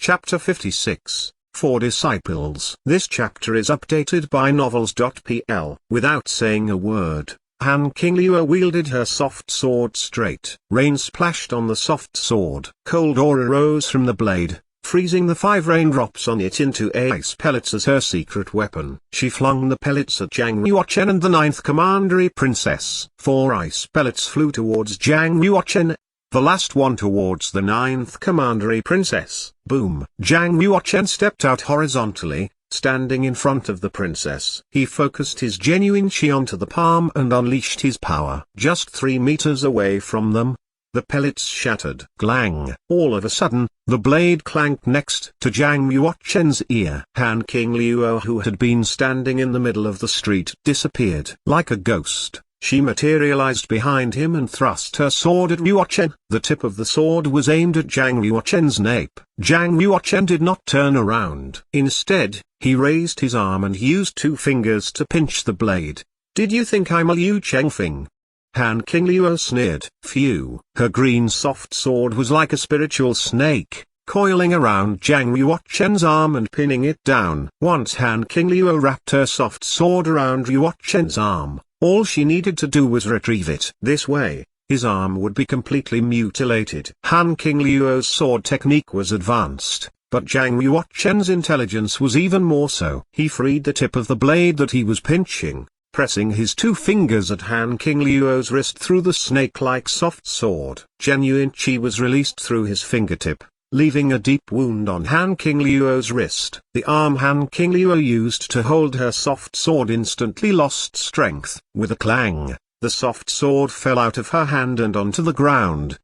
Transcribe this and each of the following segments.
Chapter 56, Four Disciples. This chapter is updated by Novels.pl. Without saying a word, Han Qingluo wielded her soft sword straight. Rain splashed on the soft sword. Cold aura rose from the blade, freezing the 5 raindrops on it into ice pellets as her secret weapon. She flung the pellets at Zhang Yuochen and the 9th Commandery Princess. 4 ice pellets flew towards Zhang Yuochen, the last one towards the 9th Commandery Princess. Boom! Zhang Yuochen stepped out horizontally, standing in front of the princess. He focused his genuine chi onto the palm and unleashed his power. Just 3 meters away from them, the pellets shattered. Glang! All of a sudden, the blade clanked next to Zhang Yuochen's ear. Han Qingluo, who had been standing in the middle of the street, disappeared. Like a ghost, she materialized behind him and thrust her sword at Yuochen. The tip of the sword was aimed at Zhang Yuochen's nape. Zhang Yuochen did not turn around. Instead, he raised his arm and used 2 fingers to pinch the blade. "Did you think I'm a Liu Chengfeng?" Han Qingluo sneered. Phew! Her green soft sword was like a spiritual snake, coiling around Zhang Yuochen's arm and pinning it down. Once Han Qingluo wrapped her soft sword around Yuochen's arm, all she needed to do was retrieve it. This way, his arm would be completely mutilated. Han Qingluo's sword technique was advanced, but Zhang Yuochen's intelligence was even more so. He freed the tip of the blade that he was pinching, pressing his 2 fingers at Han Qingluo's wrist through the snake-like soft sword. Genuine chi was released through his fingertip, leaving a deep wound on Han Qingluo's wrist. The arm Han Qingluo used to hold her soft sword instantly lost strength. With a clang, the soft sword fell out of her hand and onto the ground.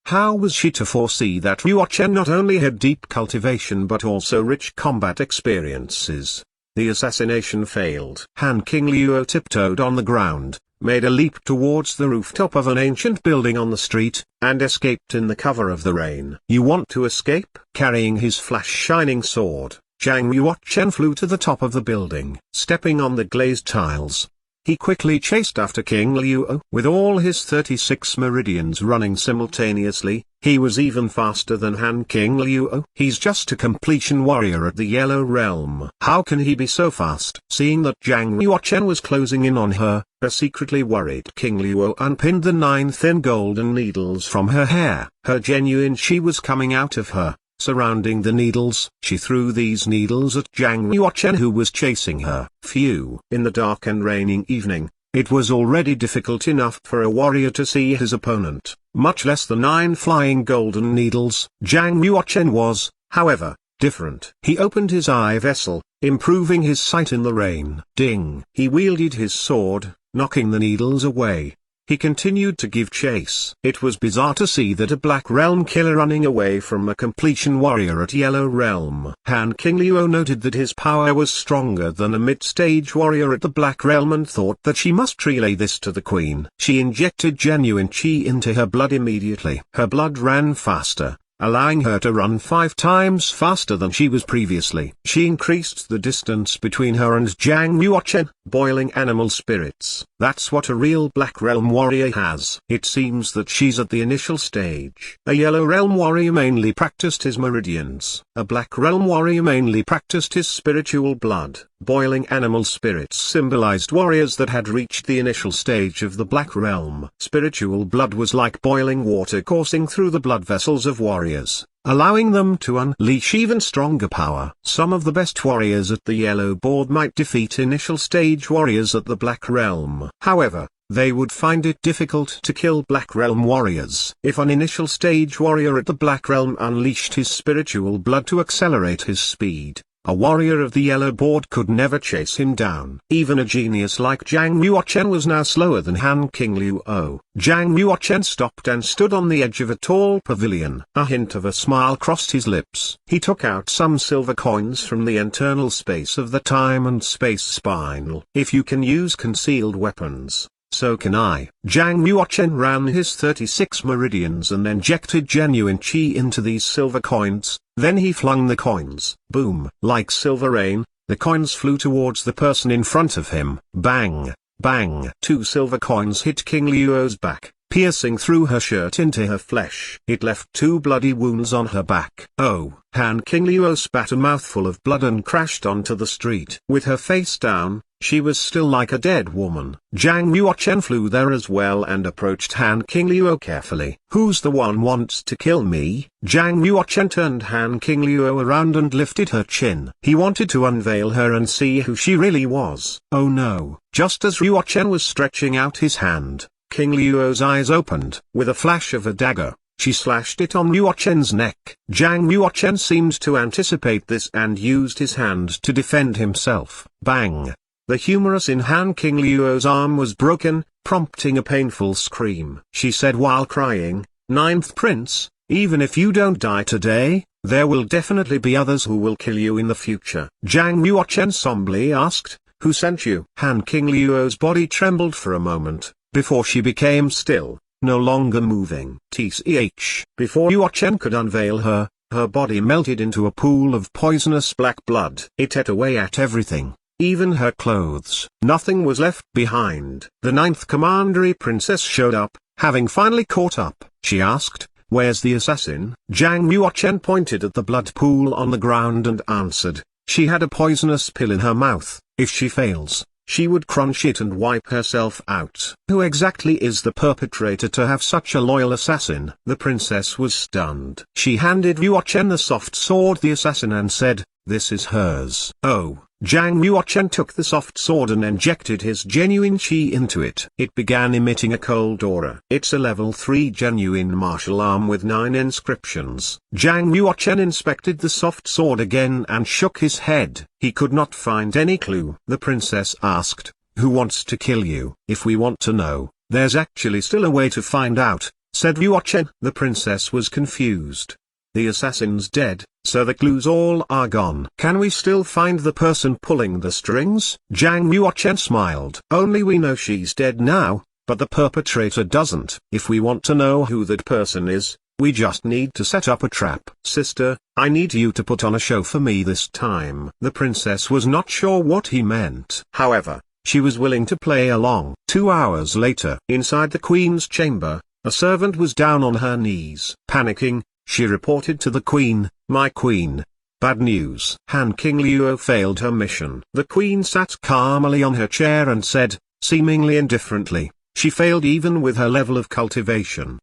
How was she to foresee that Yuochen not only had deep cultivation but also rich combat experiences? The assassination failed. Han Qingluo tiptoed on the ground, made a leap towards the rooftop of an ancient building on the street, and escaped in the cover of the rain. "You want to escape?" Carrying his flash-shining sword, Zhang Yuochen flew to the top of the building. Stepping on the glazed tiles, he quickly chased after Qingluo. With all his 36 meridians running simultaneously, he was even faster than Han Qingluo. He's just a completion warrior at the Yellow Realm. How can he be so fast? Seeing that Zhang Yuochen was closing in on her, a secretly worried Qingluo unpinned the 9 thin golden needles from her hair. Her genuine chi was coming out of her, surrounding the needles. She threw these needles at Zhang Yuochen, who was chasing her. Phew! In the dark and raining evening, it was already difficult enough for a warrior to see his opponent, much less the 9 flying golden needles. Zhang Yuochen was, however, different. He opened his eye vessel, improving his sight in the rain. Ding! He wielded his sword, knocking the needles away. He continued to give chase. It was bizarre to see that a Black Realm killer running away from a completion warrior at Yellow Realm. Han Qingluo noted that his power was stronger than a mid-stage warrior at the Black Realm and thought that she must relay this to the queen. She injected genuine chi into her blood immediately. Her blood ran faster, allowing her to run 5 times faster than she was previously. She increased the distance between her and Zhang Yuochen. Boiling animal spirits. That's what a real Black Realm warrior has. It seems that she's at the initial stage. A Yellow Realm warrior mainly practiced his meridians. A Black Realm warrior mainly practiced his spiritual blood. Boiling animal spirits symbolized warriors that had reached the initial stage of the Black Realm. Spiritual blood was like boiling water coursing through the blood vessels of warriors, allowing them to unleash even stronger power. Some of the best warriors at the Yellow Board might defeat initial stage warriors at the Black Realm. However, they would find it difficult to kill Black Realm warriors. If an initial stage warrior at the Black Realm unleashed his spiritual blood to accelerate his speed, a warrior of the Yellow Board could never chase him down. Even a genius like Zhang Yuochen was now slower than Han Qingluo. Zhang Yuochen stopped and stood on the edge of a tall pavilion. A hint of a smile crossed his lips. He took out some silver coins from the internal space of the time and space spinel. If you can use concealed weapons, so can I. Zhang Yuochen ran his 36 meridians and injected genuine chi into these silver coins. Then he flung the coins. Boom! Like silver rain, the coins flew towards the person in front of him. Bang! Bang! 2 silver coins hit Qingluo's back, piercing through her shirt into her flesh. It left 2 bloody wounds on her back. Oh! Han Qingluo spat a mouthful of blood and crashed onto the street. With her face down, she was still like a dead woman. Zhang Yuochen flew there as well and approached Han Qingluo carefully. "Who's the one wants to kill me?" Zhang Yuochen turned Han Qingluo around and lifted her chin. He wanted to unveil her and see who she really was. Oh no! Just as Yuochen was stretching out his hand, Qingluo's eyes opened. With a flash of a dagger, she slashed it on Yuochen's neck. Zhang Yuochen seemed to anticipate this and used his hand to defend himself. Bang! The humerus in Han Qingluo's arm was broken, prompting a painful scream. She said while crying, "Ninth Prince, even if you don't die today, there will definitely be others who will kill you in the future." Zhang Yuochen somberly asked, "Who sent you?" Han Qingluo's body trembled for a moment, before she became still, no longer moving. Tch. Before Yuochen could unveil her, her body melted into a pool of poisonous black blood. It ate away at everything, even her clothes. Nothing was left behind. The 9th Commandery Princess showed up, having finally caught up. She asked, "Where's the assassin?" Zhang Yuochen pointed at the blood pool on the ground and answered, "She had a poisonous pill in her mouth. If she fails, she would crunch it and wipe herself out." "Who exactly is the perpetrator to have such a loyal assassin?" The princess was stunned. She handed Yuochen the soft sword the assassin and said, "This is hers." Oh! Zhang Yuochen took the soft sword and injected his genuine qi into it. It began emitting a cold aura. It's a level 3 genuine martial arm with 9 inscriptions. Zhang Yuochen inspected the soft sword again and shook his head. He could not find any clue. The princess asked, "Who wants to kill you?" "If we want to know, there's actually still a way to find out," said Yuochen. The princess was confused. "The assassin's dead, so the clues all are gone. Can we still find the person pulling the strings?" Zhang Yuochen smiled. "Only we know she's dead now, but the perpetrator doesn't. If we want to know who that person is, we just need to set up a trap." "Sister, I need you to put on a show for me this time." The princess was not sure what he meant. However, she was willing to play along. 2 hours later, inside the queen's chamber, a servant was down on her knees. Panicking, she reported to the queen, "My queen, bad news. Han Qingluo failed her mission." The queen sat calmly on her chair and said, seemingly indifferently, "She failed even with her level of cultivation."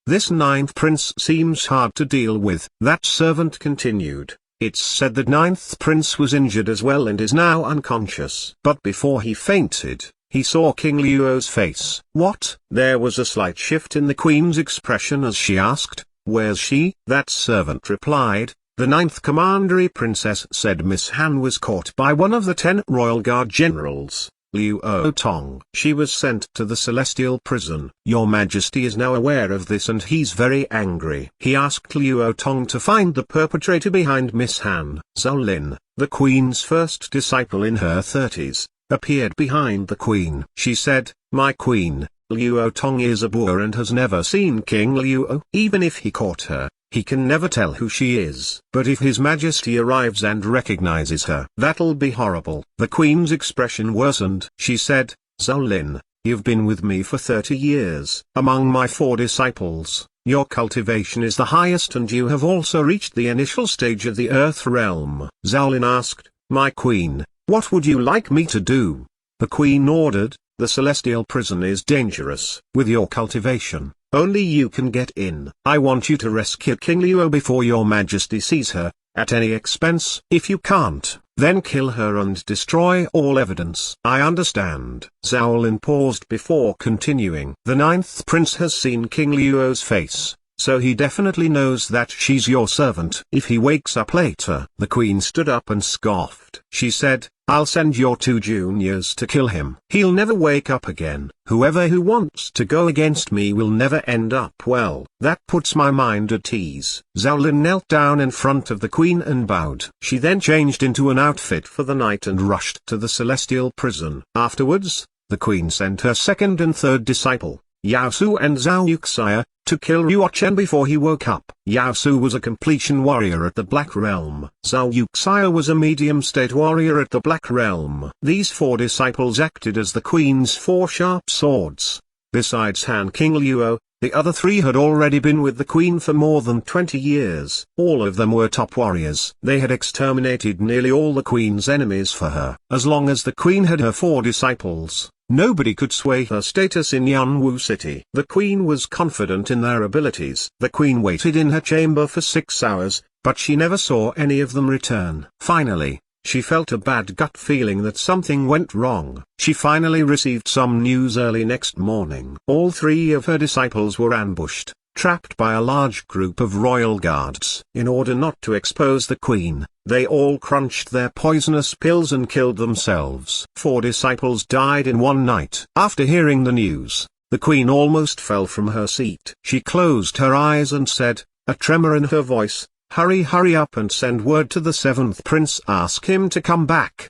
This 9th prince seems hard to deal with. That servant continued, "It's said that 9th prince was injured as well and is now unconscious. But before he fainted, he saw Qingluo's face." "What?" There was a slight shift in the queen's expression as she asked, "Where's she?" That servant replied, "The 9th Commandery Princess said Miss Han was caught by one of the 10 Royal Guard generals, Luo Tong. She was sent to the Celestial Prison. Your Majesty is now aware of this and he's very angry." He asked Luo Tong to find the perpetrator behind Miss Han. Zhao Lin, the queen's first disciple in her 30s, appeared behind the queen. She said, "My queen, Luo Tong is a boor and has never seen King Luo. Even if he caught her, he can never tell who she is. But if His Majesty arrives and recognizes her, that'll be horrible." The queen's expression worsened. She said, "Zhao Lin, you've been with me for 30 years. Among my 4 disciples, your cultivation is the highest and you have also reached the initial stage of the Earth realm." Zhao Lin asked, "My queen, what would you like me to do?" The queen ordered, "The Celestial Prison is dangerous. With your cultivation, only you can get in. I want you to rescue Qingluo before your Majesty sees her, at any expense. If you can't, then kill her and destroy all evidence." "I understand." Zhao Lin paused before continuing. "The 9th prince has seen Qingluo's face, so he definitely knows that she's your servant. If he wakes up later." The queen stood up and scoffed. She said, "I'll send your 2 juniors to kill him. He'll never wake up again. Whoever who wants to go against me will never end up well." "That puts my mind at ease." Zhao Lin knelt down in front of the queen and bowed. She then changed into an outfit for the night and rushed to the Celestial Prison. Afterwards, the queen sent her 2nd and 3rd disciple, Yao Su and Zhao Yuxia, to kill Yuochen before he woke up. Yao Su was a completion warrior at the Black Realm. Zhao Yuxia was a medium-state warrior at the Black Realm. These 4 disciples acted as the queen's 4 sharp swords. Besides Han King Luo, the other three had already been with the queen for more than 20 years. All of them were top warriors. They had exterminated nearly all the queen's enemies for her. As long as the queen had her 4 disciples, nobody could sway her status in Yanwu City. The queen was confident in their abilities. The queen waited in her chamber for 6 hours, but she never saw any of them return. Finally, she felt a bad gut feeling that something went wrong. She finally received some news early next morning. All 3 of her disciples were ambushed, trapped by a large group of royal guards. In order not to expose the queen, they all crunched their poisonous pills and killed themselves. 4 disciples died in one night. After hearing the news, the queen almost fell from her seat. She closed her eyes and said, a tremor in her voice, hurry up and send word to the 7th prince, ask him to come back.